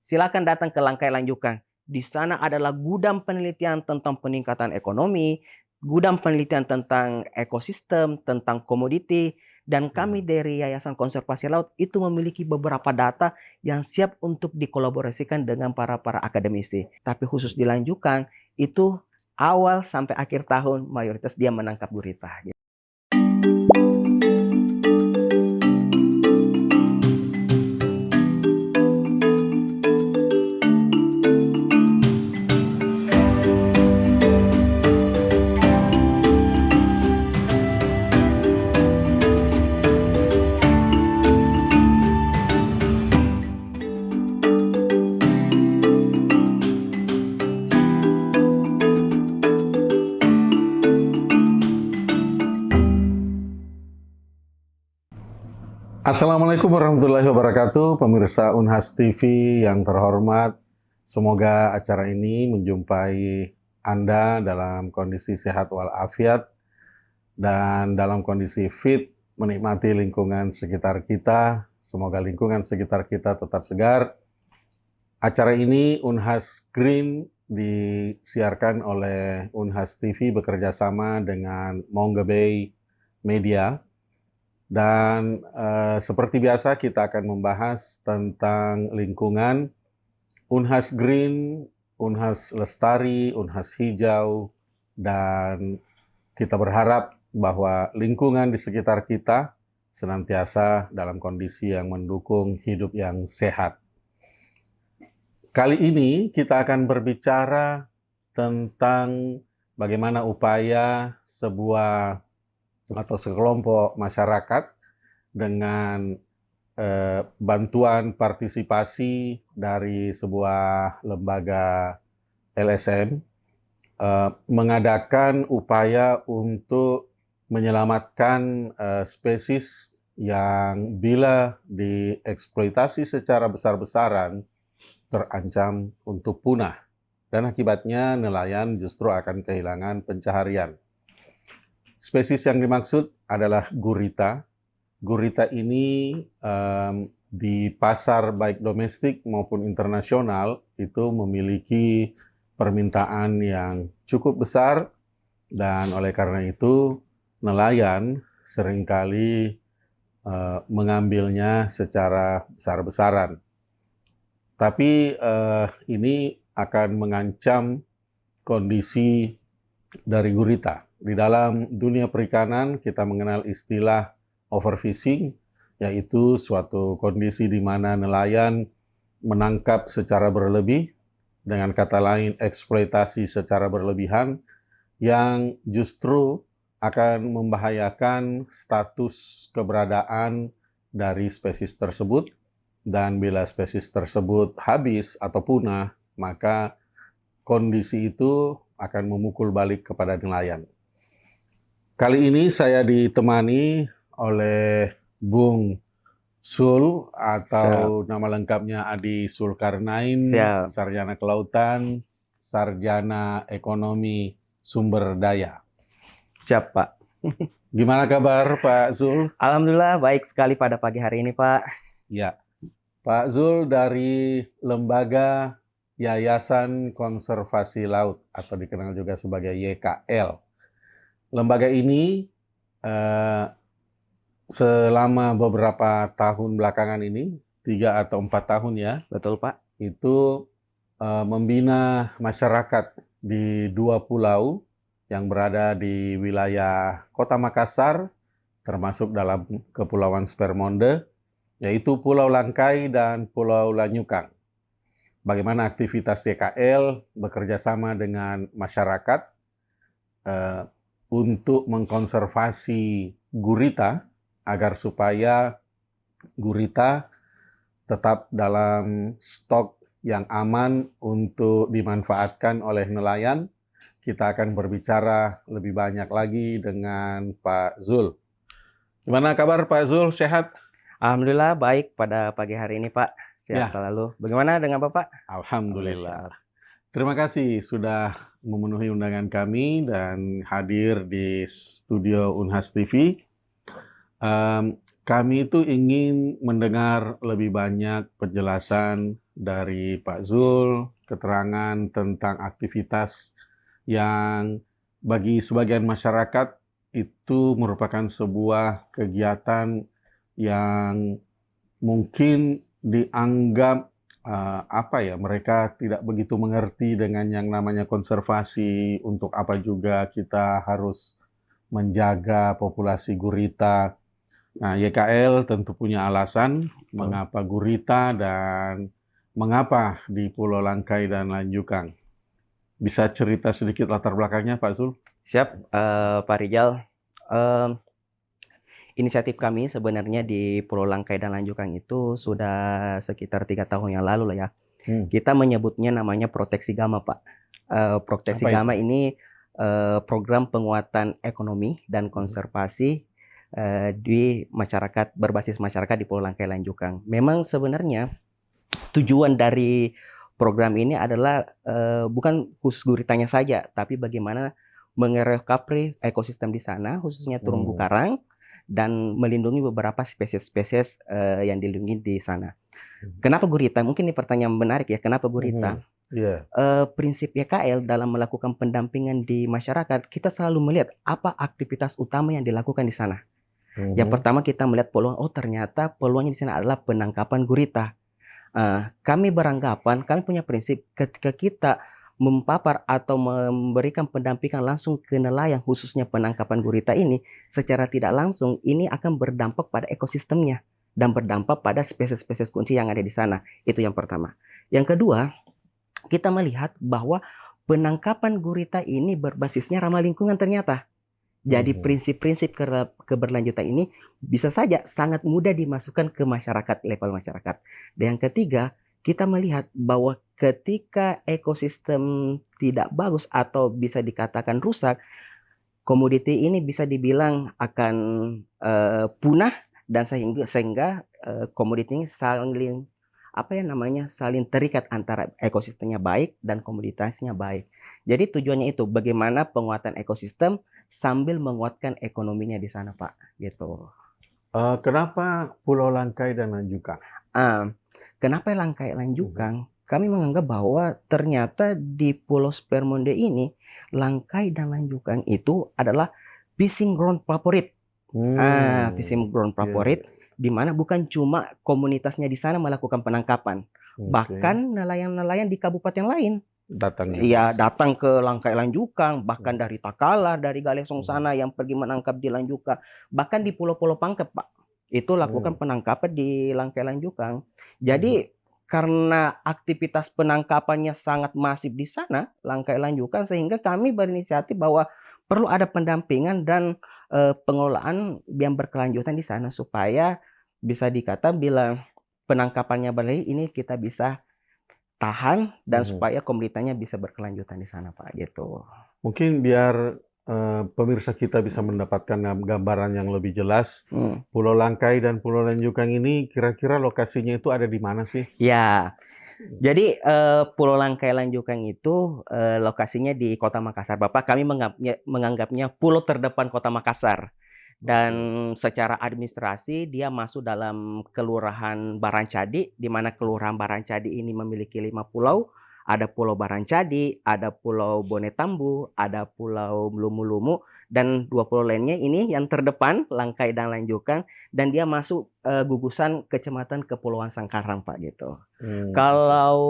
silakan datang ke Langkai Lanjukan. Di sana adalah gudang penelitian tentang peningkatan ekonomi, gudang penelitian tentang ekosistem, tentang komoditi, dan kami dari Yayasan Konservasi Laut itu memiliki beberapa data yang siap untuk dikolaborasikan dengan para akademisi. Tapi khusus dilanjutkan, itu awal sampai akhir tahun mayoritas dia menangkap gurita. Assalamualaikum warahmatullahi wabarakatuh, pemirsa Unhas TV yang terhormat. Semoga acara ini menjumpai Anda dalam kondisi sehat walafiat dan dalam kondisi fit, menikmati lingkungan sekitar kita. Semoga lingkungan sekitar kita tetap segar. Acara ini Unhas Green disiarkan oleh Unhas TV bekerja sama dengan Mongga Bay Media. Dan seperti biasa kita akan membahas tentang lingkungan, Unhas Green, Unhas Lestari, Unhas Hijau, dan kita berharap bahwa lingkungan di sekitar kita senantiasa dalam kondisi yang mendukung hidup yang sehat. Kali ini kita akan berbicara tentang bagaimana upaya sebuah atau sekelompok masyarakat dengan bantuan partisipasi dari sebuah lembaga LSM mengadakan upaya untuk menyelamatkan spesies yang bila dieksploitasi secara besar-besaran terancam untuk punah, dan akibatnya nelayan justru akan kehilangan pencaharian. Spesies yang dimaksud adalah gurita. Gurita ini di pasar baik domestik maupun internasional itu memiliki permintaan yang cukup besar, dan oleh karena itu nelayan seringkali mengambilnya secara besar-besaran. Tapi ini akan mengancam kondisi dari gurita. Di dalam dunia perikanan kita mengenal istilah overfishing, yaitu suatu kondisi di mana nelayan menangkap secara berlebih, dengan kata lain eksploitasi secara berlebihan, yang justru akan membahayakan status keberadaan dari spesies tersebut, dan bila spesies tersebut habis atau punah, maka kondisi itu akan memukul balik kepada nelayan. Kali ini saya ditemani oleh Bung Sul, atau nama lengkapnya Adi Sulkarnain, Sarjana Kelautan, Sarjana Ekonomi Sumber Daya. Siap, Pak. Gimana kabar Pak Zul? Alhamdulillah baik sekali pada pagi hari ini, Pak. Ya, Pak Zul dari Lembaga Yayasan Konservasi Laut, atau dikenal juga sebagai YKL. Lembaga ini selama beberapa tahun belakangan ini, 3 atau 4 tahun ya. Betul, Pak. Itu membina masyarakat di 2 pulau yang berada di wilayah Kota Makassar, termasuk dalam Kepulauan Spermonde, yaitu Pulau Langkai dan Pulau Lanyukang. Bagaimana aktivitas YKL bekerja sama dengan masyarakat untuk mengkonservasi gurita agar supaya gurita tetap dalam stok yang aman untuk dimanfaatkan oleh nelayan. Kita akan berbicara lebih banyak lagi dengan Pak Zul. Gimana kabar Pak Zul? Sehat? Alhamdulillah baik pada pagi hari ini, Pak. Sehat selalu. Bagaimana dengan Bapak? Alhamdulillah. Terima kasih sudah memenuhi undangan kami dan hadir di studio Unhas TV. Kami itu ingin mendengar lebih banyak penjelasan dari Pak Zul, keterangan tentang aktivitas yang bagi sebagian masyarakat itu merupakan sebuah kegiatan yang mungkin dianggap mereka tidak begitu mengerti dengan yang namanya konservasi, untuk apa juga kita harus menjaga populasi gurita. Nah, YKL tentu punya alasan mengapa gurita dan mengapa di Pulau Langkai dan Lanjukang. Bisa cerita sedikit latar belakangnya, Pak Zul? Siap, Pak Rijal. Inisiatif kami sebenarnya di Pulau Langkai dan Lanjukang itu sudah sekitar 3 tahun yang lalu lah ya. Kita menyebutnya namanya proteksi gama, Pak. Proteksi Apa itu? gama ini program penguatan ekonomi dan konservasi di masyarakat, berbasis masyarakat di Pulau Langkai Lanjukang. Memang sebenarnya tujuan dari program ini adalah bukan khusus guritanya saja, tapi bagaimana mengerekapri ekosistem di sana, khususnya terumbu karang, dan melindungi beberapa spesies-spesies yang dilindungi di sana. Kenapa gurita? Mungkin ini pertanyaan menarik ya. Kenapa gurita? Iya. Prinsip YKL dalam melakukan pendampingan di masyarakat, kita selalu melihat apa aktivitas utama yang dilakukan di sana. Yang pertama kita melihat peluang. Oh, ternyata peluangnya di sana adalah penangkapan gurita. Kami beranggapan, kami punya prinsip ketika kita mempapar atau memberikan pendampingan langsung ke nelayan, khususnya penangkapan gurita ini, secara tidak langsung ini akan berdampak pada ekosistemnya dan berdampak pada spesies-spesies kunci yang ada di sana. Itu yang pertama. Yang kedua, kita melihat bahwa penangkapan gurita ini berbasisnya ramah lingkungan ternyata. Jadi prinsip-prinsip keberlanjutan ini bisa saja sangat mudah dimasukkan ke masyarakat, level masyarakat. Dan yang ketiga, kita melihat bahwa ketika ekosistem tidak bagus atau bisa dikatakan rusak, komoditi ini bisa dibilang akan punah, dan sehingga komoditi ini saling saling terikat antara ekosistemnya baik dan komoditasnya baik. Jadi tujuannya itu bagaimana penguatan ekosistem sambil menguatkan ekonominya di sana, Pak. Gitu. Kenapa Pulau Langkai dan Lanjukang? Kenapa Langkai Lanjukang? Kami menganggap bahwa ternyata di Pulau Spermonde ini, Langkai dan Lanjukang itu adalah fishing ground favorit. Fishing ground favorit, di mana bukan cuma komunitasnya di sana melakukan penangkapan, bahkan nelayan-nelayan di kabupaten lain datang ke Langkai Lanjukang, bahkan dari Takala, dari Galesong sana yang pergi menangkap di Lanjukang, bahkan di pulau-pulau Pangkep, Pak, itu lakukan penangkapan di Langkai Lanjukang. Jadi karena aktivitas penangkapannya sangat masif di sana, Langkai Lanjukang, sehingga kami berinisiatif bahwa perlu ada pendampingan dan pengelolaan yang berkelanjutan di sana, supaya bisa dikatakan bila penangkapannya berlari ini kita bisa tahan dan supaya komunitasnya bisa berkelanjutan di sana, Pak, gitu. Mungkin biar pemirsa kita bisa mendapatkan gambaran yang lebih jelas, Pulau Langkai dan Pulau Lanjukang ini kira-kira lokasinya itu ada di mana sih? Ya, jadi Pulau Langkai Lanjukang itu lokasinya di Kota Makassar, Bapak. Kami menganggapnya pulau terdepan Kota Makassar. Dan secara administrasi dia masuk dalam Kelurahan Barancadi, di mana Kelurahan Barancadi ini memiliki 5 pulau. Ada Pulau Barancadi, ada Pulau Bonetambu, ada Pulau Lumu-Lumu, dan 2 pulau lainnya ini yang terdepan, Langkai dan Lanjukang, dan dia masuk gugusan Kecamatan Kepulauan Sangkarang, Pak, gitu. Kalau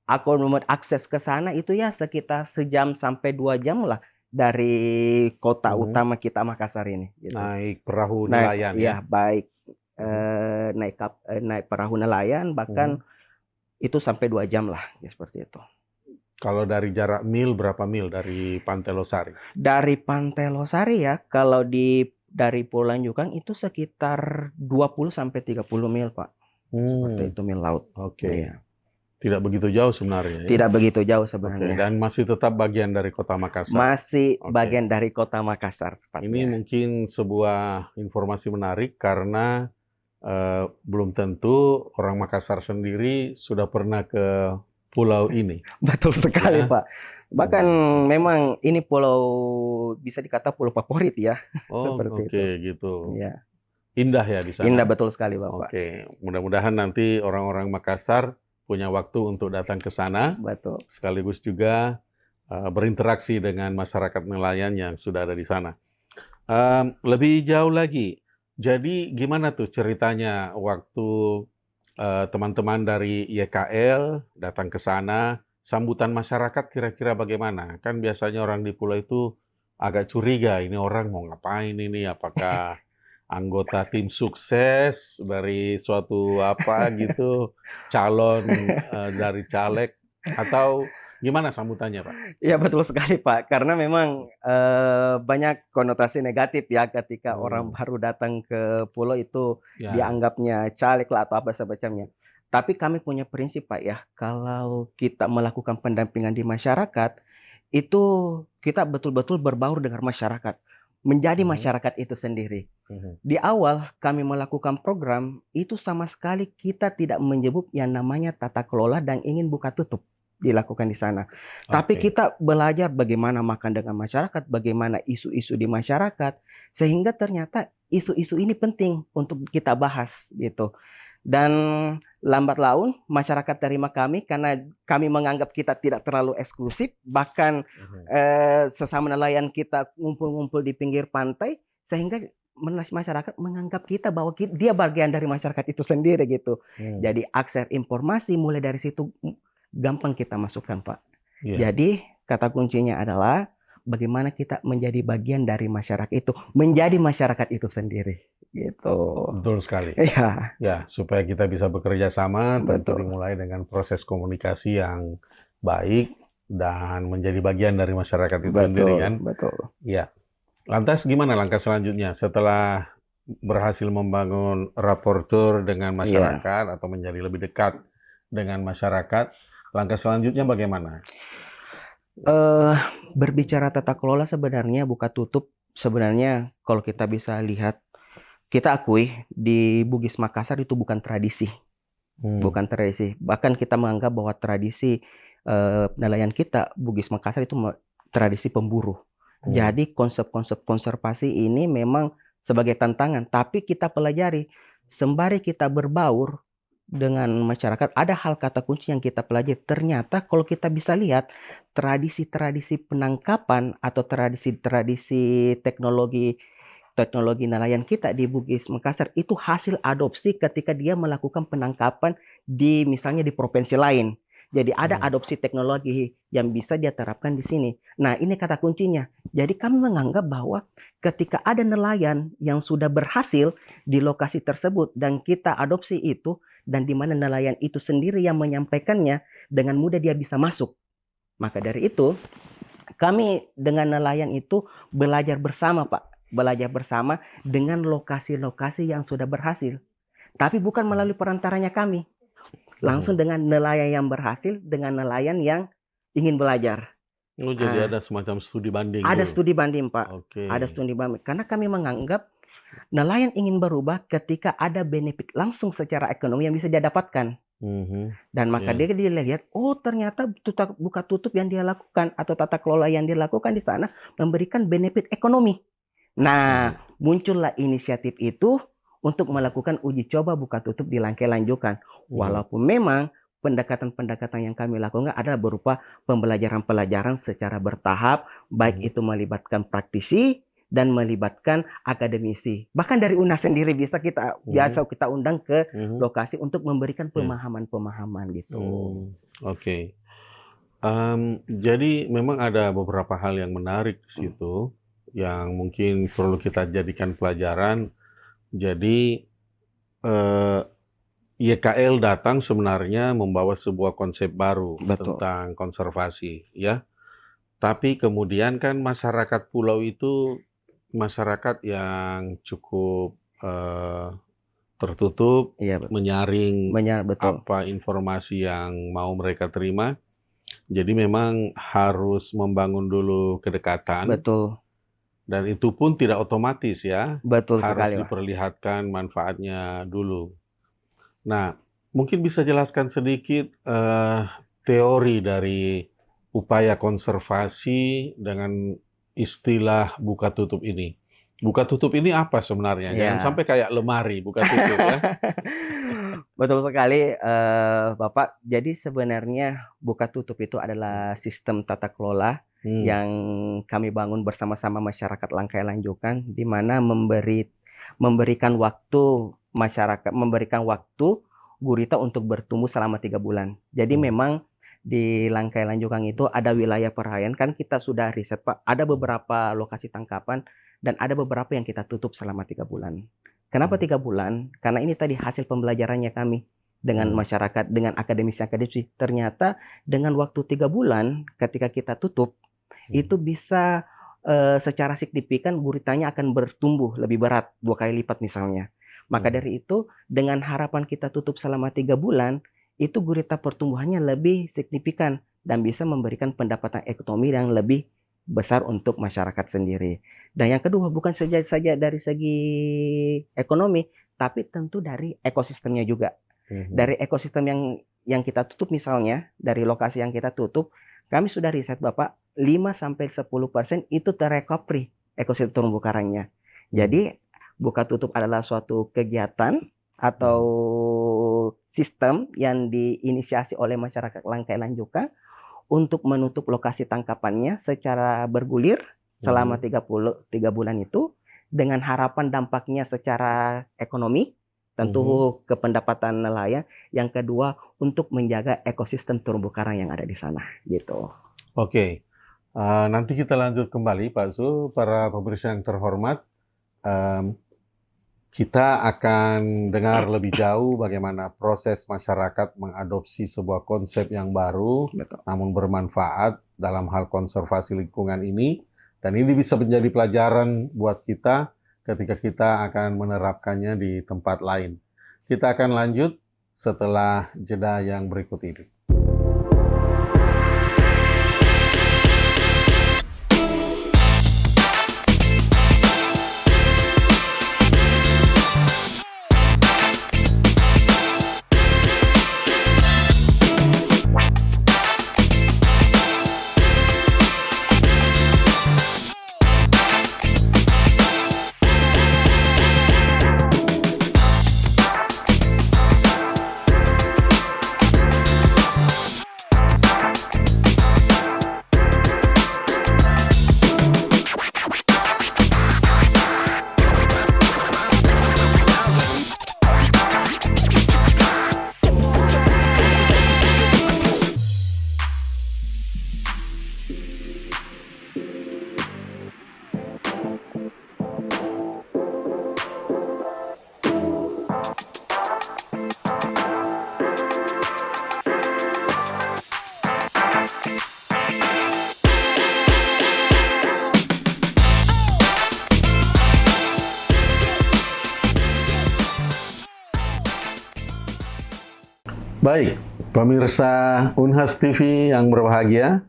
akomodir akses ke sana itu ya sekitar sejam sampai 2 jam lah dari kota utama kita Makassar ini. Gitu. Naik perahu nelayan ya? Baik naik perahu nelayan, bahkan itu sampai 2 jam lah, ya, seperti itu. Kalau dari jarak mil, berapa mil dari Pantai Losari? Dari Pantai Losari ya, kalau dari Pulau Lanjukang itu sekitar 20 sampai 30 mil, Pak. Seperti itu, mil laut. Oke. Ya. Tidak begitu jauh sebenarnya. Tidak begitu jauh sebenarnya. Dan masih tetap bagian dari Kota Makassar. Masih bagian dari Kota Makassar. Ini mungkin sebuah informasi menarik karena belum tentu orang Makassar sendiri sudah pernah ke pulau ini. Betul sekali, ya, Pak. Bahkan memang ini pulau bisa dikata pulau favorit ya. Oh, oke, gitu. Ya. indah ya di Indah sana. betul sekali, Bapak. Oke, mudah-mudahan nanti orang-orang Makassar punya waktu untuk datang ke sana, Betul. sekaligus juga berinteraksi dengan masyarakat nelayan yang sudah ada di sana. Lebih jauh lagi, jadi gimana tuh ceritanya waktu teman-teman dari YKL datang ke sana, sambutan masyarakat kira-kira bagaimana? Kan biasanya orang di pulau itu agak curiga, ini orang mau ngapain ini? Apakah anggota tim sukses dari suatu apa gitu, calon dari caleg, atau gimana sambutannya, Pak? Iya betul sekali, Pak. Karena memang, banyak konotasi negatif ya ketika orang Hmm, baru datang ke pulau itu ya, dianggapnya caleg lah atau apa semacamnya. Tapi kami punya prinsip, Pak, ya, kalau kita melakukan pendampingan di masyarakat, itu kita betul-betul berbaur dengan masyarakat, menjadi mhm, masyarakat itu sendiri. mhm, Di awal kami melakukan program, itu sama sekali kita tidak menyebut yang namanya tata kelola dan ingin buka tutup dilakukan di sana. Tapi oke, kita belajar bagaimana makan dengan masyarakat, bagaimana isu-isu di masyarakat, sehingga ternyata isu-isu ini penting untuk kita bahas gitu. Dan lambat laun masyarakat terima kami karena kami menganggap kita tidak terlalu eksklusif, bahkan mhm, sesama nelayan kita ngumpul-ngumpul di pinggir pantai, sehingga masyarakat menganggap kita bahwa dia bagian dari masyarakat itu sendiri gitu. hmm, Jadi akses informasi mulai dari situ gampang kita masukkan, Pak. iya, Jadi kata kuncinya adalah bagaimana kita menjadi bagian dari masyarakat itu, menjadi masyarakat itu sendiri, gitu. betul sekali. Iya, Ya, supaya kita bisa bekerja sama, tentu betul, dimulai dengan proses komunikasi yang baik dan menjadi bagian dari masyarakat itu sendiri betul, kan. betul. Ya, lantas gimana langkah selanjutnya setelah berhasil membangun raportur dengan Iya. masyarakat atau menjadi lebih dekat dengan masyarakat, langkah selanjutnya bagaimana? Eee, Berbicara tata kelola sebenarnya buka tutup, sebenarnya kalau kita bisa lihat, kita akui di Bugis Makassar itu bukan tradisi, Hmm, bukan tradisi. Bahkan kita menganggap bahwa tradisi, nelayan kita, Bugis Makassar itu tradisi pemburu. hmm, Jadi konsep-konsep konservasi ini memang sebagai tantangan, tapi kita pelajari. Sembari kita berbaur dengan masyarakat, ada hal kata kunci yang kita pelajari. Ternyata kalau kita bisa lihat, tradisi-tradisi penangkapan atau tradisi-tradisi teknologi teknologi nelayan kita di Bugis Makassar itu hasil adopsi ketika dia melakukan penangkapan di misalnya di provinsi lain. Jadi ada hmm, adopsi teknologi yang bisa dia terapkan di sini. Nah, ini kata kuncinya. Jadi kami menganggap bahwa ketika ada nelayan yang sudah berhasil di lokasi tersebut dan kita adopsi itu dan di mana nelayan itu sendiri yang menyampaikannya dengan mudah dia bisa masuk. Maka dari itu kami dengan nelayan itu belajar bersama, Pak. Belajar bersama dengan lokasi-lokasi yang sudah berhasil. Tapi bukan melalui perantaranya kami. Langsung hmm. dengan nelayan yang berhasil, dengan nelayan yang ingin belajar. Oh, jadi Ah, ada semacam studi banding ada dulu. studi banding, Pak. Oke. Ada studi banding. Karena kami menganggap nelayan ingin berubah ketika ada benefit langsung secara ekonomi yang bisa dia dapatkan. Mhm, Dan maka ya. dia lihat, oh ternyata buka tutup yang dia lakukan atau tata kelola yang dia lakukan di sana memberikan benefit ekonomi. Nah, Mhm, muncullah inisiatif itu untuk melakukan uji coba buka tutup di Langkai Lanjukan. mhm, Walaupun memang pendekatan-pendekatan yang kami lakukan adalah berupa pembelajaran-pelajaran secara bertahap, baik mhm, itu melibatkan praktisi dan melibatkan akademisi. Bahkan dari UNAS sendiri mhm, biasa kita undang ke mhm, lokasi untuk memberikan ya. pemahaman-pemahaman gitu. Oke. Jadi memang ada beberapa hal yang menarik di Hmm, situ, yang mungkin perlu kita jadikan pelajaran. Jadi, eee, YKL datang sebenarnya membawa sebuah konsep baru betul, tentang konservasi, ya. Tapi kemudian kan masyarakat pulau itu masyarakat yang cukup, tertutup, iya menyaring betul, apa informasi yang mau mereka terima. Jadi memang harus membangun dulu kedekatan betul, dan itu pun tidak otomatis ya, betul harus sekali, Pak. diperlihatkan manfaatnya dulu. Nah, mungkin bisa jelaskan sedikit, teori dari upaya konservasi dengan istilah buka tutup ini. Buka tutup ini apa sebenarnya? Jangan Ya. sampai kayak lemari buka tutup ya. Betul sekali, Bapak. Jadi sebenarnya buka tutup itu adalah sistem tata kelola Hmm. yang kami bangun bersama-sama masyarakat Langkai Lanjukan, di mana memberikan waktu gurita untuk bertumbuh selama 3 bulan. Jadi Hmm. memang di Langkai Lanjukan itu ada wilayah perairan, kan kita sudah riset, Pak. Ada beberapa lokasi tangkapan dan ada beberapa yang kita tutup selama 3 bulan. Kenapa 3 bulan? Karena ini tadi hasil pembelajarannya kami dengan masyarakat, dengan akademisi-akademisi. Ternyata dengan waktu 3 bulan, ketika kita tutup, itu bisa secara signifikan guritanya akan bertumbuh lebih berat 2 kali lipat misalnya. Maka dari itu, dengan harapan kita tutup selama 3 bulan, itu gurita pertumbuhannya lebih signifikan dan bisa memberikan pendapatan ekonomi yang lebih besar untuk masyarakat sendiri. Dan yang kedua, bukan saja dari segi ekonomi, tapi tentu dari ekosistemnya juga. Dari ekosistem yang kita tutup misalnya, dari lokasi yang kita tutup, kami sudah riset Bapak, 5-10% itu terrecovery ekosistem terumbu karangnya. Jadi buka tutup adalah suatu kegiatan atau sistem yang diinisiasi oleh masyarakat Langkai Lanjukan untuk menutup lokasi tangkapannya secara bergulir selama 3 bulan itu, dengan harapan dampaknya secara ekonomi, tentu ke pendapatan nelayan. Yang kedua, untuk menjaga ekosistem terumbu karang yang ada di sana, gitu. Oke, nanti kita lanjut kembali Pak Zul, para pemirsa yang terhormat. Kita akan dengar lebih jauh bagaimana proses masyarakat mengadopsi sebuah konsep yang baru, Betul. namun bermanfaat dalam hal konservasi lingkungan ini. Dan ini bisa menjadi pelajaran buat kita ketika kita akan menerapkannya di tempat lain. Kita akan lanjut setelah jeda yang berikut ini. Baik, pemirsa Unhas TV yang berbahagia,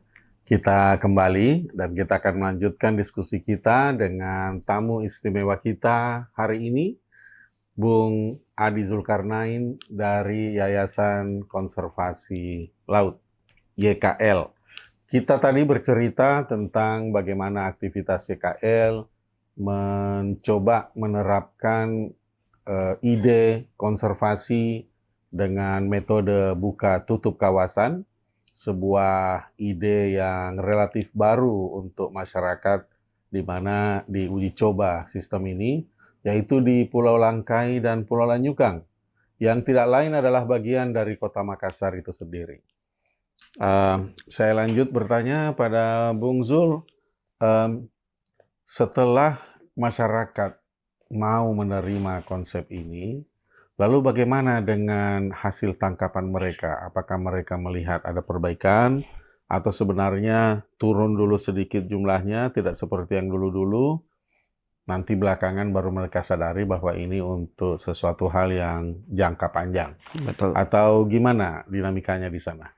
kita kembali dan kita akan melanjutkan diskusi kita dengan tamu istimewa kita hari ini, Bung Adi Zulkarnain dari Yayasan Konservasi Laut, YKL. Kita tadi bercerita tentang bagaimana aktivitas YKL mencoba menerapkan ide konservasi dengan metode buka tutup kawasan, sebuah ide yang relatif baru untuk masyarakat di mana diuji coba sistem ini, yaitu di Pulau Langkai dan Pulau Lanjukang, yang tidak lain adalah bagian dari Kota Makassar itu sendiri. Saya lanjut bertanya pada Bung Zul, setelah masyarakat mau menerima konsep ini, lalu bagaimana dengan hasil tangkapan mereka? Apakah mereka melihat ada perbaikan atau sebenarnya turun dulu sedikit jumlahnya, tidak seperti yang dulu-dulu, nanti belakangan baru mereka sadari bahwa ini untuk sesuatu hal yang jangka panjang? Betul. Atau gimana dinamikanya di sana?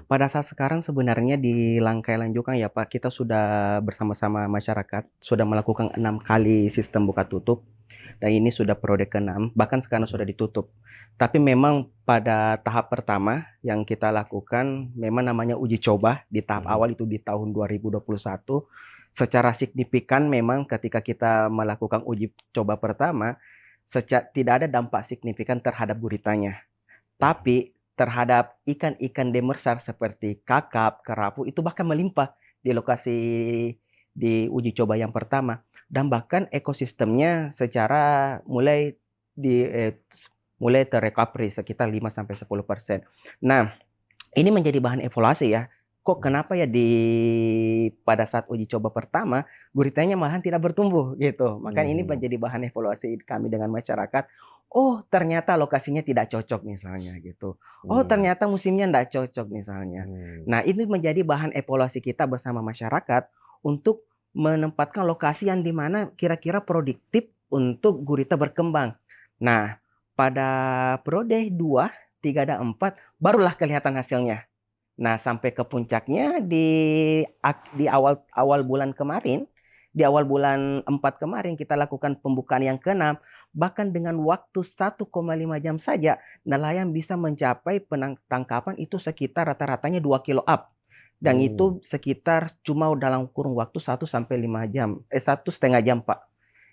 Pada saat sekarang sebenarnya di Langkai Lanjukan ya Pak, kita sudah bersama-sama masyarakat, sudah melakukan 6 kali sistem buka tutup, dan ini sudah periode ke-6, bahkan sekarang sudah ditutup. Tapi memang pada tahap pertama yang kita lakukan, memang namanya uji coba, di tahap awal itu di tahun 2021, secara signifikan memang ketika kita melakukan uji coba pertama, tidak ada dampak signifikan terhadap guritanya. Tapi terhadap ikan-ikan demersal seperti kakap, kerapu itu bahkan melimpah di lokasi di uji coba yang pertama. Dan bahkan ekosistemnya secara mulai terrecovery sekitar 5-10%. Nah, ini menjadi bahan evaluasi ya. Kok kenapa ya pada saat uji coba pertama guritanya malahan tidak bertumbuh gitu. Maka ini menjadi bahan evaluasi kami dengan masyarakat. Oh, ternyata lokasinya tidak cocok misalnya gitu. Oh, ternyata musimnya tidak cocok misalnya. Nah, ini menjadi bahan evaluasi kita bersama masyarakat untuk menempatkan lokasi yang dimana kira-kira produktif untuk gurita berkembang. Nah, pada periode 2, 3, dan 4 barulah kelihatan hasilnya. Nah, sampai ke puncaknya di awal bulan kemarin, di awal bulan 4 kemarin kita lakukan pembukaan yang ke-6, bahkan dengan waktu 1,5 jam saja nelayan bisa mencapai penangkapan itu sekitar rata-ratanya 2 kilo up. Dan itu sekitar cuma dalam kurun waktu 1,5 jam, 1,5 jam, Pak.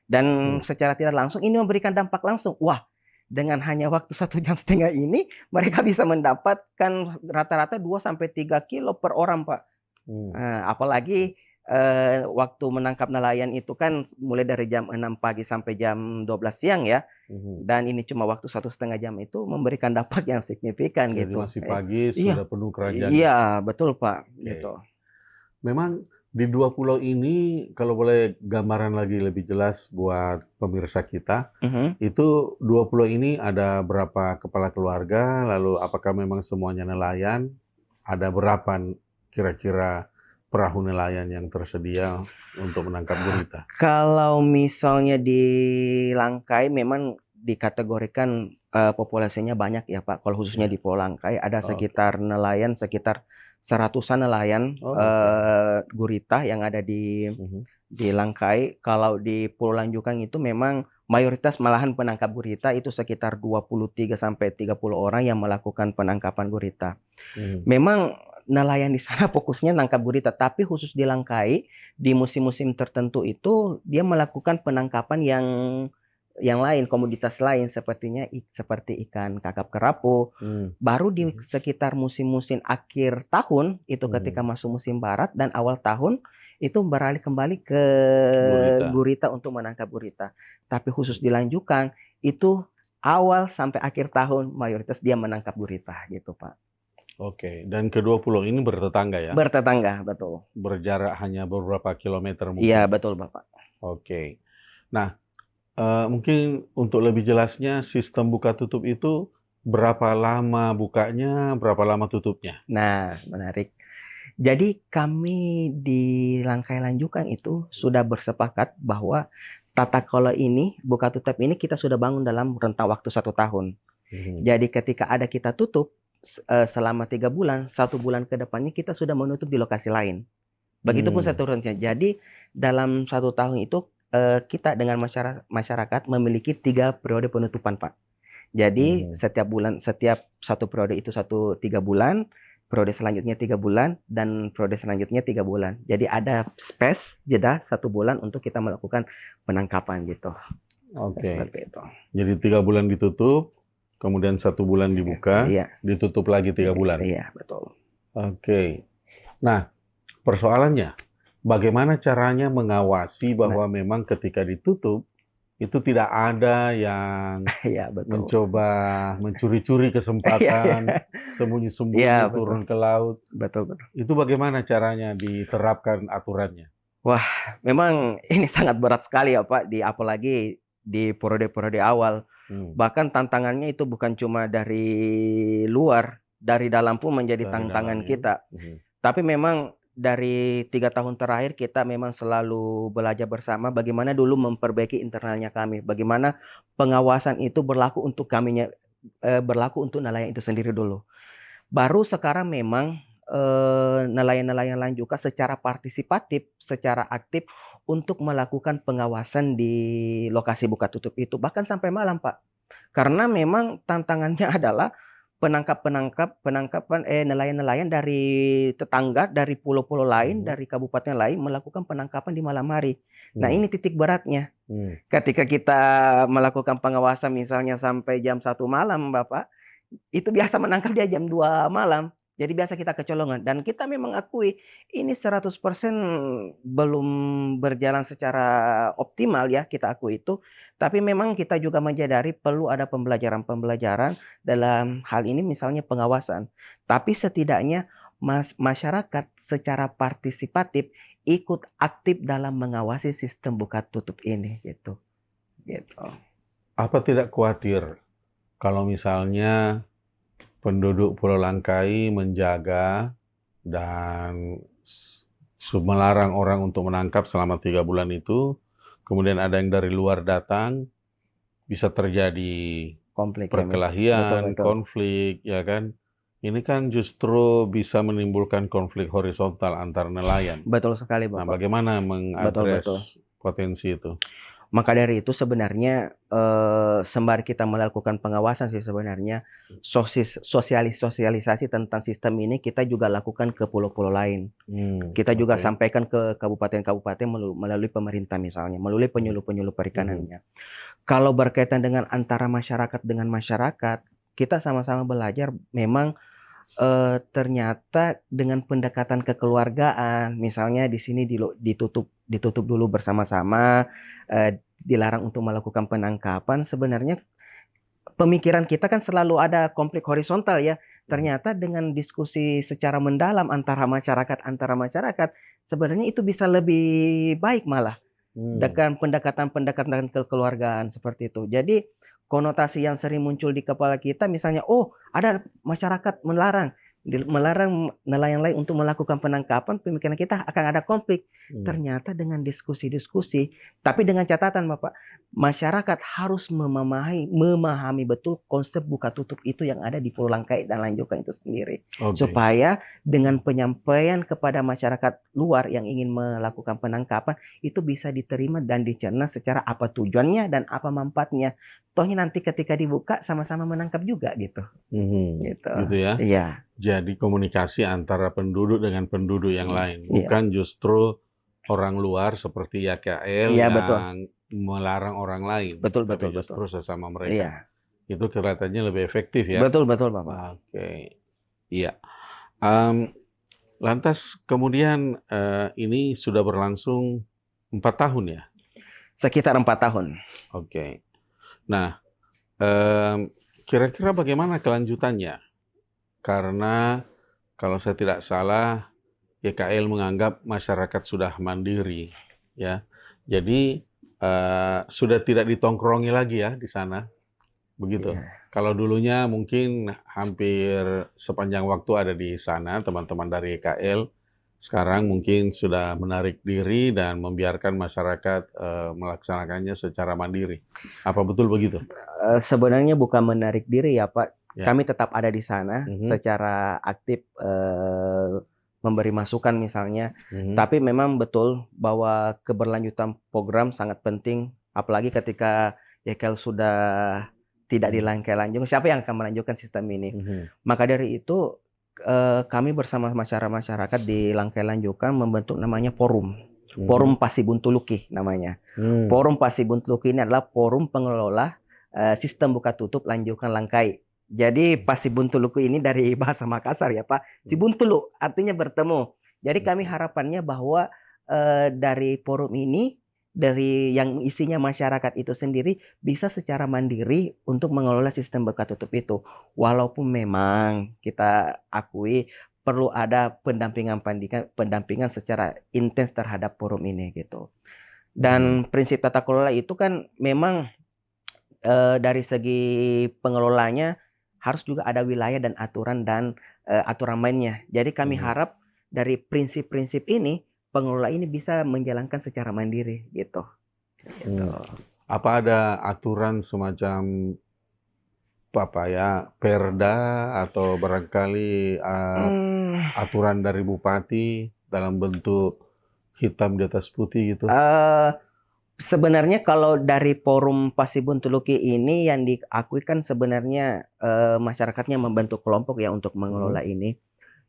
Dan secara tidak langsung ini memberikan dampak langsung. Wah, dengan hanya waktu 1,5 jam ini, mereka bisa mendapatkan rata-rata 2-3 kilo per orang, Pak. Apalagi waktu menangkap nelayan itu kan mulai dari jam 6 pagi sampai jam 12 siang ya. Dan ini cuma waktu 1,5 jam itu memberikan dampak yang signifikan Jadi gitu. masih pagi Iya, sudah penuh kerajaan. iya betul Pak. Gitu. Memang di 2 pulau ini, kalau boleh gambaran lagi lebih jelas buat pemirsa kita, itu 2 pulau ini ada berapa kepala keluarga, lalu apakah memang semuanya nelayan, ada berapa kira-kira perahu nelayan yang tersedia untuk menangkap gurita? Kalau misalnya di Langkai memang dikategorikan populasinya banyak ya Pak. Kalau khususnya di Pulau Langkai ada sekitar nelayan sekitar 100-an nelayan gurita yang ada di Langkai. Kalau di Pulau Lanjukang itu memang mayoritas malahan penangkap gurita itu sekitar 23-30 orang yang melakukan penangkapan gurita. Memang nelayan di sana fokusnya nangkap gurita, tapi khusus di Langkai di musim-musim tertentu itu dia melakukan penangkapan yang lain, komoditas lain seperti ikan kakap kerapu. Baru di sekitar musim-musim akhir tahun itu ketika masuk musim barat dan awal tahun itu beralih kembali ke gurita untuk menangkap gurita. Tapi khusus di Lanjukang itu awal sampai akhir tahun mayoritas dia menangkap gurita gitu Pak. Oke, dan kedua pulau ini bertetangga ya? Bertetangga, betul. Berjarak hanya beberapa kilometer mungkin? Iya, betul Bapak. Oke. Nah, mungkin untuk lebih jelasnya sistem buka tutup itu berapa lama bukanya, berapa lama tutupnya? Nah, menarik. Jadi kami di Langkai Lanjukang itu sudah bersepakat bahwa tata kelola ini, buka tutup ini kita sudah bangun dalam rentang waktu 1 tahun. Jadi ketika ada kita tutup selama 3 bulan, 1 bulan ke depannya kita sudah menutup di lokasi lain. Begitupun seterusnya. Jadi dalam 1 tahun itu kita dengan masyarakat memiliki 3 periode penutupan, Pak. Jadi setiap 1 periode itu 3 bulan, periode selanjutnya 3 bulan, dan periode selanjutnya 3 bulan. Jadi ada space jeda 1 bulan untuk kita melakukan penangkapan gitu. Oke. Seperti itu. Jadi 3 bulan ditutup, kemudian 1 bulan dibuka, Iya. ditutup lagi 3 bulan. Iya, betul. Oke. Nah, persoalannya, bagaimana caranya mengawasi bahwa memang ketika ditutup itu tidak ada yang mencoba mencuri-curi kesempatan, sembunyi-sembunyi turun ke laut. Betul. Itu bagaimana caranya diterapkan aturannya? Wah, memang ini sangat berat sekali ya Pak, apalagi di periode-periode awal. Bahkan tantangannya itu bukan cuma dari luar, dari dalam pun menjadi tantangan kita. Tapi memang dari 3 tahun terakhir kita memang selalu belajar bersama bagaimana dulu memperbaiki internalnya kami, bagaimana pengawasan itu berlaku untuk nelayan itu sendiri dulu. Baru sekarang memang nelayan-nelayan lain juga secara partisipatif, secara aktif untuk melakukan pengawasan di lokasi buka tutup itu bahkan sampai malam, Pak. Karena memang tantangannya adalah nelayan-nelayan dari tetangga, dari pulau-pulau lain, Mhm. dari kabupaten lain melakukan penangkapan di malam hari. Nah, Hmm. ini titik beratnya. Hmm. Ketika kita melakukan pengawasan misalnya sampai jam 1 malam, Bapak, itu biasa menangkap dia jam 2 malam. Jadi biasa kita kecolongan dan kita memang akui ini 100% belum berjalan secara optimal ya, kita akui itu. Tapi memang kita juga menyadari perlu ada pembelajaran-pembelajaran dalam hal ini misalnya pengawasan. Tapi setidaknya masyarakat secara partisipatif ikut aktif dalam mengawasi sistem buka tutup ini gitu. Gitu. Apa tidak khawatir kalau misalnya penduduk Pulau Langkai menjaga dan melarang orang untuk menangkap selama 3 bulan itu, kemudian ada yang dari luar datang, bisa terjadi Konflik ya, betul perkelahian, betul. konflik, ya kan? Ini kan justru bisa menimbulkan konflik horizontal antar nelayan. Betul sekali, Nah, Bapak. bagaimana Betul betul. mengadres potensi itu? Maka dari itu sebenarnya, sembari kita melakukan pengawasan sih sebenarnya, sosialisasi tentang sistem ini kita juga lakukan ke pulau-pulau lain. Kita juga Oke. sampaikan ke kabupaten-kabupaten melalui pemerintah misalnya, melalui penyuluh-penyuluh perikanannya. Kalau berkaitan dengan antara masyarakat dengan masyarakat, kita sama-sama belajar memang, ternyata dengan pendekatan kekeluargaan, misalnya di sini ditutup dulu bersama-sama, dilarang untuk melakukan penangkapan, sebenarnya pemikiran kita kan selalu ada konflik horizontal ya. Ternyata dengan diskusi secara mendalam antara masyarakat, sebenarnya itu bisa lebih baik malah. Dengan pendekatan-pendekatan kekeluargaan seperti itu. Jadi konotasi yang sering muncul di kepala kita misalnya, oh ada masyarakat melarang nelayan lain untuk melakukan penangkapan, pemikiran kita akan ada konflik. Ternyata dengan diskusi-diskusi, tapi dengan catatan Bapak, masyarakat harus memahami betul konsep buka tutup itu yang ada di Pulau Langkai dan Lanjukan itu sendiri. Oke. Supaya dengan penyampaian kepada masyarakat luar yang ingin melakukan penangkapan, itu bisa diterima dan dicerna secara apa tujuannya dan apa manfaatnya. Tohnya nanti ketika dibuka sama-sama menangkap juga gitu. Gitu. Gitu ya. Iya. Jadi komunikasi antara penduduk dengan penduduk yang lain, Iya. bukan justru orang luar seperti YKL Iya, betul. yang melarang orang lain, Betul tapi betul betul. justru sesama mereka. Iya. Itu kelihatannya lebih efektif ya. Betul betul, Bapak. Oke. Iya. Lantas kemudian ini sudah berlangsung 4 tahun ya? Sekitar 4 tahun. Oke. Nah, kira-kira bagaimana kelanjutannya? Karena kalau saya tidak salah, YKL menganggap masyarakat sudah mandiri, ya. Jadi sudah tidak ditongkrongi lagi ya di sana, begitu. Iya. Kalau dulunya mungkin hampir sepanjang waktu ada di sana teman-teman dari YKL, sekarang mungkin sudah menarik diri dan membiarkan masyarakat melaksanakannya secara mandiri. Apa betul begitu? Sebenarnya bukan menarik diri ya Pak. Ya. Kami tetap ada di sana secara aktif memberi masukan misalnya. Tapi memang betul bahwa keberlanjutan program sangat penting. Apalagi ketika YKL sudah tidak di Langkai Lanjung, siapa yang akan melanjutkan sistem ini? Maka dari itu kami bersama masyarakat di Langkai Lanjukan membentuk namanya forum. Forum Pasibuntuluki namanya. Forum Pasibuntuluki ini adalah forum pengelola sistem buka tutup Lanjukan Langkai. Jadi Pasibuntuluki ini dari bahasa Makassar ya Pak. Sibuntulu artinya bertemu. Jadi kami harapannya bahwa dari forum ini, dari yang isinya masyarakat itu sendiri bisa secara mandiri untuk mengelola sistem buka tutup itu. Walaupun memang kita akui perlu ada pendampingan secara intens terhadap forum ini gitu. Dan prinsip tata kelola itu kan memang dari segi pengelolanya harus juga ada wilayah dan aturan mainnya. Jadi kami harap dari prinsip-prinsip ini pengelola ini bisa menjalankan secara mandiri gitu. Apa ada aturan semacam apa ya, perda atau barangkali aturan dari bupati dalam bentuk hitam di atas putih gitu? Sebenarnya kalau dari Forum Pasibuntuluki ini yang diakui kan sebenarnya masyarakatnya membentuk kelompok ya untuk mengelola ini.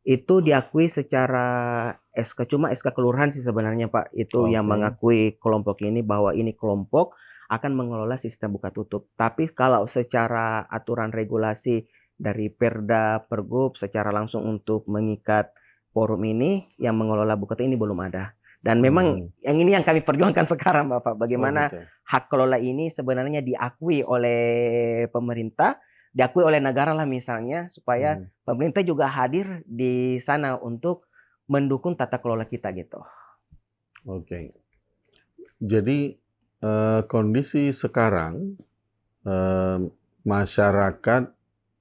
Itu diakui secara SK, cuma SK kelurahan sih sebenarnya Pak. Itu yang Oke. mengakui kelompok ini bahwa ini kelompok akan mengelola sistem buka tutup. Tapi kalau secara aturan regulasi dari Perda, Pergub secara langsung untuk mengikat forum ini yang mengelola buka tutup ini belum ada. Dan memang yang ini yang kami perjuangkan sekarang Bapak, Oh bagaimana gitu. hak kelola ini sebenarnya diakui oleh pemerintah, diakui oleh negara lah misalnya, supaya pemerintah juga hadir di sana untuk mendukung tata kelola kita gitu. Oke. Jadi kondisi sekarang masyarakat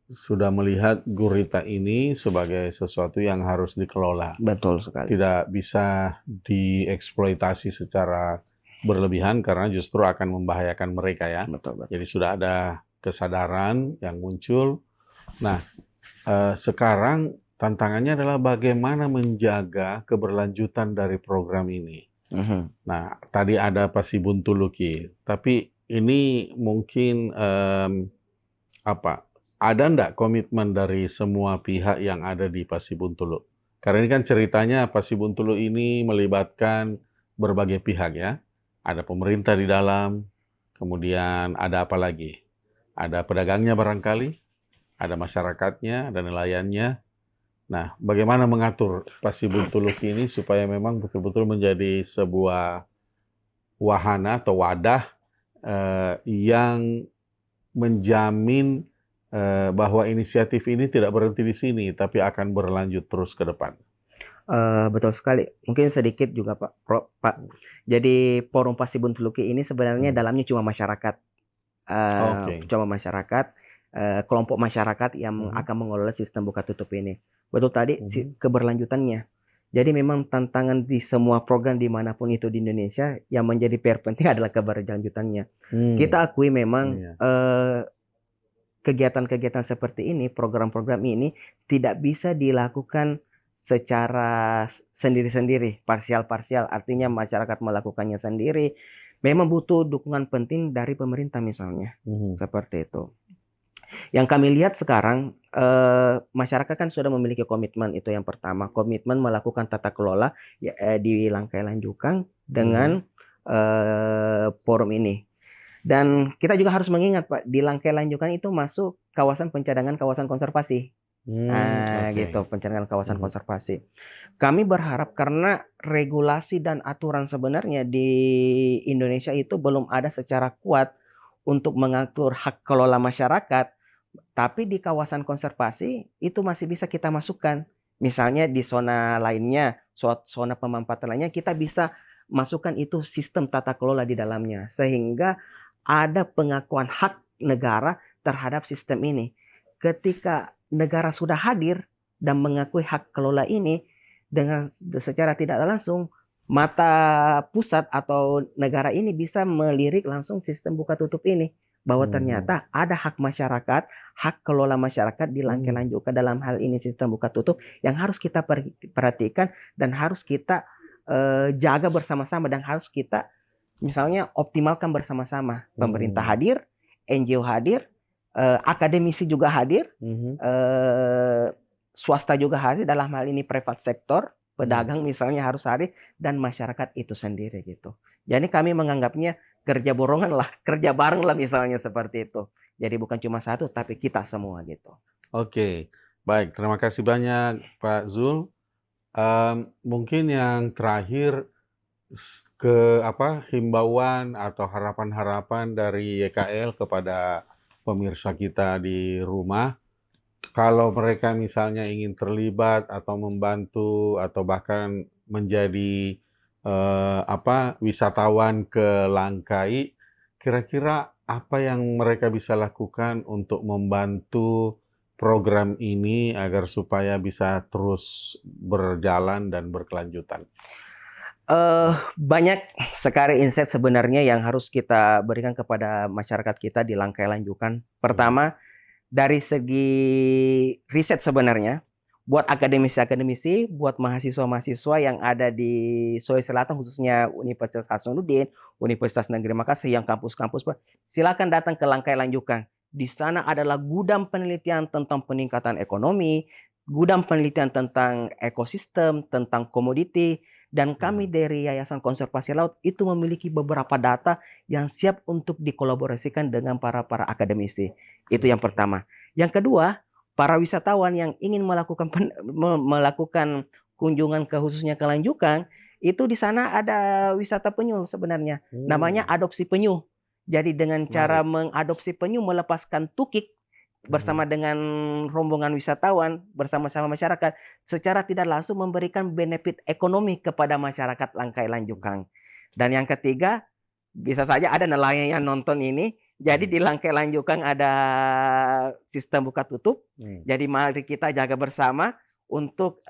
sudah melihat gurita ini sebagai sesuatu yang harus dikelola. Betul sekali. Tidak bisa dieksploitasi secara berlebihan karena justru akan membahayakan mereka ya. Betul, betul. Jadi sudah ada kesadaran yang muncul. Nah, sekarang tantangannya adalah bagaimana menjaga keberlanjutan dari program ini. Nah, tadi ada Pasibuntuluki, tapi ini mungkin ada ndak komitmen dari semua pihak yang ada di Pasibuntulu? Karena ini kan ceritanya Pasibuntulu ini melibatkan berbagai pihak ya. Ada pemerintah di dalam, kemudian ada apa lagi? Ada pedagangnya barangkali, ada masyarakatnya, ada nelayannya. Nah, bagaimana mengatur Pasibuntuluk ini supaya memang betul-betul menjadi sebuah wahana atau wadah yang menjamin bahwa inisiatif ini tidak berhenti di sini, tapi akan berlanjut terus ke depan. Betul sekali. Mungkin sedikit juga Pak. Jadi Forum Pasibuntuluki ini sebenarnya dalamnya cuma masyarakat, kelompok masyarakat yang akan mengelola sistem buka tutup ini. Betul tadi keberlanjutannya. Jadi memang tantangan di semua program dimanapun itu di Indonesia yang menjadi PR penting adalah keberlanjutannya. Kita akui memang kegiatan-kegiatan seperti ini, program-program ini tidak bisa dilakukan secara sendiri-sendiri, parsial-parsial. Artinya masyarakat melakukannya sendiri. Memang butuh dukungan penting dari pemerintah misalnya. Seperti itu. Yang kami lihat sekarang, masyarakat kan sudah memiliki komitmen, itu yang pertama. Komitmen melakukan tata kelola di Langkai Lanjukang dengan forum ini. Dan kita juga harus mengingat Pak, di Langkai Lanjukang itu masuk kawasan pencadangan kawasan konservasi. Gitu, pencadangan kawasan konservasi. Kami berharap karena regulasi dan aturan sebenarnya di Indonesia itu belum ada secara kuat untuk mengatur hak kelola masyarakat, tapi di kawasan konservasi itu masih bisa kita masukkan. Misalnya di zona lainnya, zona pemampatan lainnya, kita bisa masukkan itu sistem tata kelola di dalamnya. Sehingga ada pengakuan hak negara terhadap sistem ini. Ketika negara sudah hadir dan mengakui hak kelola ini, dengan secara tidak langsung, mata pusat atau negara ini bisa melirik langsung sistem buka tutup ini. Bahwa ternyata ada hak masyarakat, hak kelola masyarakat di Langkai Lanjukang dalam hal ini sistem buka tutup yang harus kita perhatikan dan harus kita jaga bersama-sama dan harus kita misalnya optimalkan bersama-sama. Pemerintah hadir, NGO hadir, akademisi juga hadir, swasta juga hadir, dalam hal ini private sektor, pedagang misalnya harus hadir, dan masyarakat itu sendiri gitu. Jadi kami menganggapnya kerja borongan lah, kerja bareng lah misalnya seperti itu. Jadi bukan cuma satu, tapi kita semua gitu. Oke, baik. Terima kasih banyak Pak Zul. Mungkin yang terakhir himbauan atau harapan-harapan dari YKL kepada pemirsa kita di rumah, kalau mereka misalnya ingin terlibat atau membantu atau bahkan menjadi wisatawan ke Langkai, kira-kira apa yang mereka bisa lakukan untuk membantu program ini agar supaya bisa terus berjalan dan berkelanjutan? Banyak sekali insight sebenarnya yang harus kita berikan kepada masyarakat kita di Langkai Lanjukang. Pertama, dari segi riset sebenarnya, buat akademisi-akademisi, buat mahasiswa-mahasiswa yang ada di Sulawesi Selatan, khususnya Universitas Hasanuddin, Universitas Negeri Makassar, yang kampus-kampus, Pak, silakan datang ke Langkai Lanjukang. Di sana adalah gudang penelitian tentang peningkatan ekonomi, gudang penelitian tentang ekosistem, tentang komoditi, dan kami dari Yayasan Konservasi Laut itu memiliki beberapa data yang siap untuk dikolaborasikan dengan para akademisi. Itu yang pertama. Yang kedua, para wisatawan yang ingin melakukan kunjungan ke khususnya ke Lanjukang, itu di sana ada wisata penyu sebenarnya. Namanya adopsi penyu. Jadi dengan cara mengadopsi penyu, melepaskan tukik bersama dengan rombongan wisatawan, bersama-sama masyarakat, secara tidak langsung memberikan benefit ekonomi kepada masyarakat Langkai Lanjukang. Dan yang ketiga, bisa saja ada nelayan yang nonton ini. Jadi di Langkai Lanjukang ada sistem buka tutup. Jadi mari kita jaga bersama untuk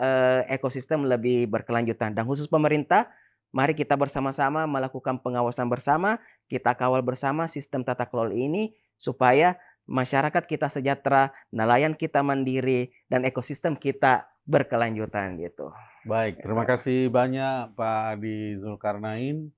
ekosistem lebih berkelanjutan. Dan khusus pemerintah, mari kita bersama-sama melakukan pengawasan bersama, kita kawal bersama sistem tata kelola ini supaya masyarakat kita sejahtera, nelayan kita mandiri, dan ekosistem kita berkelanjutan gitu. Baik, terima kasih banyak Pak Adi Zulkarnain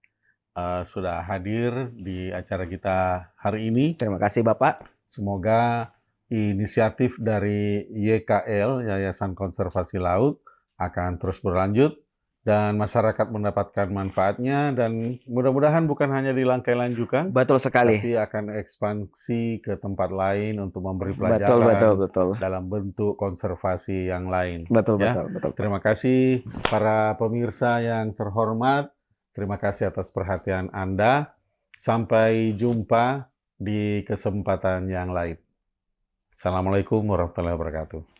sudah hadir di acara kita hari ini. Terima kasih Bapak. Semoga inisiatif dari YKL, Yayasan Konservasi Laut, akan terus berlanjut dan masyarakat mendapatkan manfaatnya, dan mudah-mudahan bukan hanya di Langkai Lanjukang, Betul sekali. tapi akan ekspansi ke tempat lain untuk memberi pelajaran Betul. dalam bentuk konservasi yang lain. Betul. Terima kasih para pemirsa yang terhormat. Terima kasih atas perhatian Anda. Sampai jumpa di kesempatan yang lain. Assalamualaikum warahmatullahi wabarakatuh.